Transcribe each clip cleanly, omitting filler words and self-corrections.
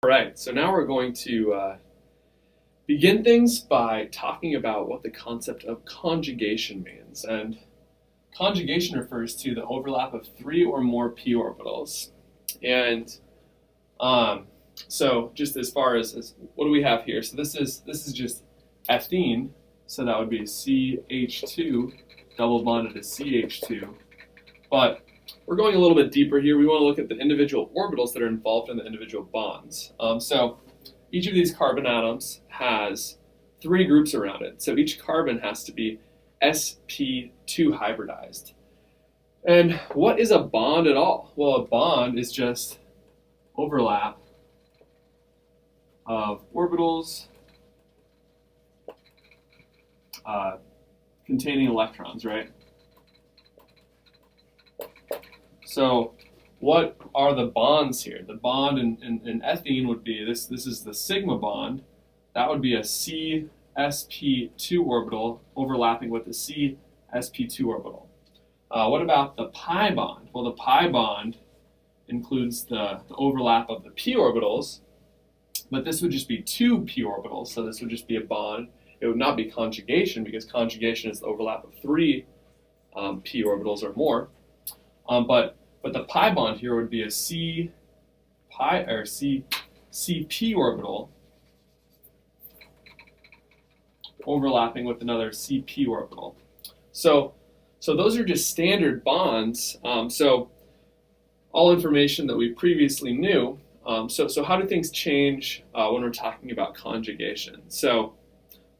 All right, so now we're going to begin things by talking about what the concept of conjugation means. And conjugation refers to the overlap of 3 or more p orbitals. And so just as far as what do we have here? So this is just ethene, so that would be CH2 double bonded to CH2. But we're going a little bit deeper here. We want to look at the individual orbitals that are involved in the individual bonds. So each of these carbon atoms has 3 groups around it. So each carbon has to be sp2 hybridized. And what is a bond at all? Well, a bond is just overlap of orbitals containing electrons, right? So what are the bonds here? The bond in ethene would be, this is the sigma bond. That would be a CsP2 orbital overlapping with the CsP2 orbital. What about the pi bond? Well, the pi bond includes the overlap of the p orbitals, but this would just be 2 p orbitals, so this would just be a bond. It would not be conjugation, because conjugation is the overlap of 3 p orbitals or more. But the pi bond here would be a CP orbital overlapping with another CP orbital. So those are just standard bonds. So all information that we previously knew. So how do things change when we're talking about conjugation? So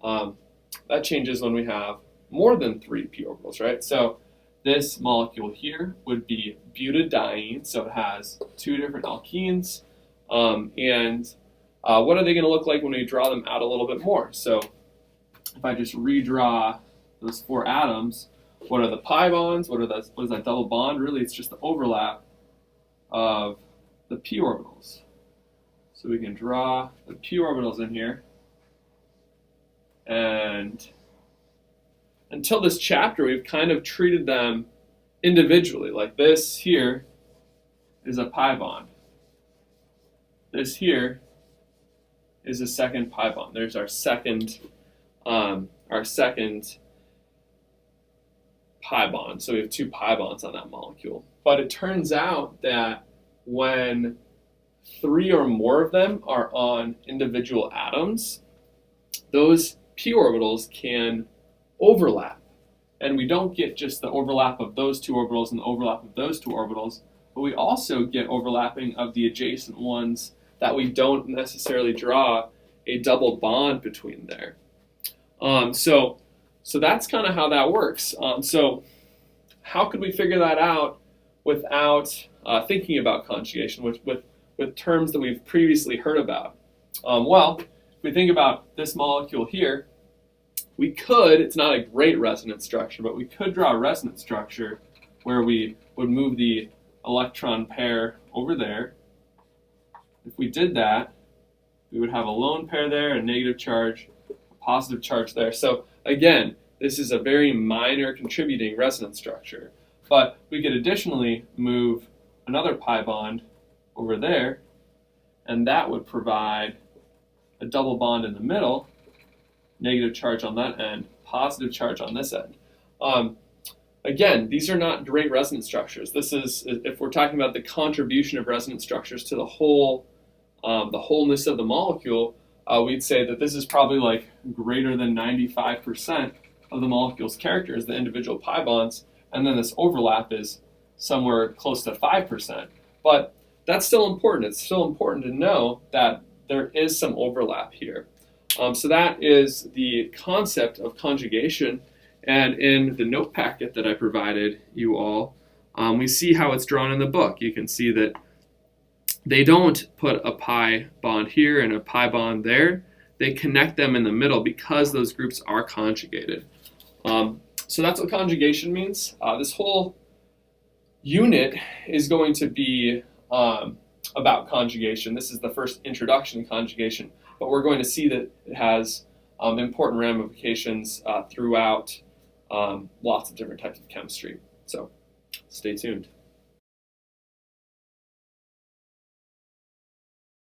that changes when we have more than 3 p orbitals, right? So this molecule here would be butadiene, so it has 2 different alkenes. And what are they going to look like when we draw them out a little bit more? So if I just redraw those 4 atoms, what are the pi bonds? What is that double bond? Really, it's just the overlap of the p orbitals. So we can draw the p orbitals in here. And until this chapter, we've kind of treated them individually. Like this here is a pi bond. This here is a second pi bond. There's our second pi bond. So we have 2 pi bonds on that molecule. But it turns out that when 3 or more of them are on individual atoms, those p orbitals can overlap. And we don't get just the overlap of those 2 orbitals and the overlap of those 2 orbitals, but we also get overlapping of the adjacent ones that we don't necessarily draw a double bond between there. So that's kind of how that works. So how could we figure that out without thinking about conjugation with terms that we've previously heard about? Well, if we think about this molecule here, we could, it's not a great resonance structure, but we could draw a resonance structure where we would move the electron pair over there. If we did that, we would have a lone pair there, a negative charge, a positive charge there. So again, this is a very minor contributing resonance structure. But we could additionally move another pi bond over there, and that would provide a double bond in the middle, negative charge on that end, positive charge on this end. Again, these are not great resonance structures. This is, if we're talking about the contribution of resonance structures to the whole, the wholeness of the molecule, we'd say that this is probably like greater than 95% of the molecule's character is the individual pi bonds, and then this overlap is somewhere close to 5%. But that's still important. It's still important to know that there is some overlap here. So that is the concept of conjugation, and in the note packet that I provided you all, we see how it's drawn in the book. You can see that they don't put a pi bond here and a pi bond there. They connect them in the middle because those groups are conjugated. So that's what conjugation means. This whole unit is going to be about conjugation. This is the first introduction to conjugation. But we're going to see that it has important ramifications throughout lots of different types of chemistry. So stay tuned.